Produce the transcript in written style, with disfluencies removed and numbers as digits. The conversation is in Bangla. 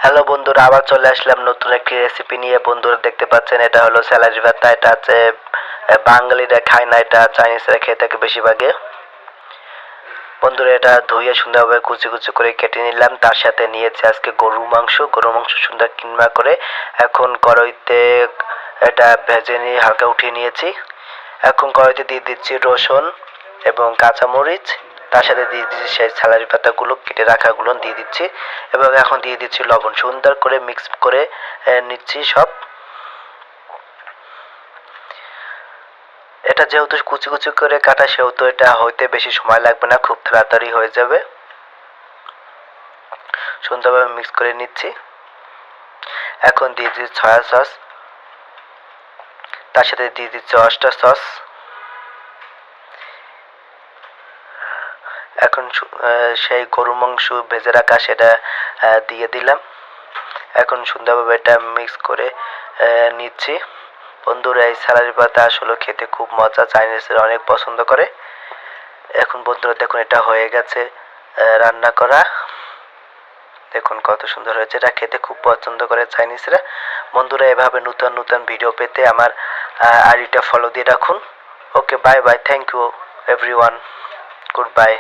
হ্যালো বন্ধুরা, আবার চলে আসলাম নতুন একটি রেসিপি নিয়ে। বন্ধুরা দেখতে পাচ্ছেন, এটা হলো স্যালারি ভর্তা। এটা হচ্ছে বাঙালিরা খায় না, এটা চাইনিজরা খেয়ে থাকে বেশিরভাগে। বন্ধুরা, এটা ধুয়ে সুন্দরভাবে কুচি কুচি করে কেটে নিলাম। তার সাথে নিয়েছি আজকে গরুর মাংস সুন্দর কিমা করে। এখন কড়াইতে এটা ভেজে নিয়ে হালকা উঠিয়ে নিয়েছি। এখন কড়াইতে দিয়ে দিচ্ছি রসুন এবং কাঁচামরিচ। তার সাথে দিয়ে দিচ্ছি সেই স্যালারি পাতাগুলো কেটে রাখাগুলো দিয়ে দিচ্ছি, এবং এখন দিয়ে দিচ্ছি লবণ। সুন্দর করে মিক্স করে নিচ্ছি সব। এটা যেহেতু কুচি কুচি করে কাটা, সেহেতু এটা হইতে বেশি সময় লাগবে না, খুব তাড়াতাড়ি হয়ে যাবে। সুন্দরভাবে মিক্স করে নিচ্ছি। এখন দিয়ে দিচ্ছি সয়া সস, তার সাথে দিয়ে দিচ্ছি অয়েস্টার সস। এখন সেই গরু মাংস ভেজে রাখা সেটা দিয়ে দিলাম। এখন সুন্দরভাবে এটা মিক্স করে নিচ্ছি। বন্ধুরা, এই স্যালারি পাতা আসলে খেতে খুব মজা, চাইনিজরা অনেক পছন্দ করে। এখন বন্ধুরা দেখুন, এটা হয়ে গেছে রান্না করা। দেখুন কত সুন্দর হয়েছে, এটা খেতে খুব পছন্দ করে চাইনিজরা। বন্ধুরা, এভাবে নতুন নতুন ভিডিও পেতে আমার আইডিটা ফলো দিয়ে রাখুন। Okay, bye bye, thank you everyone, good bye.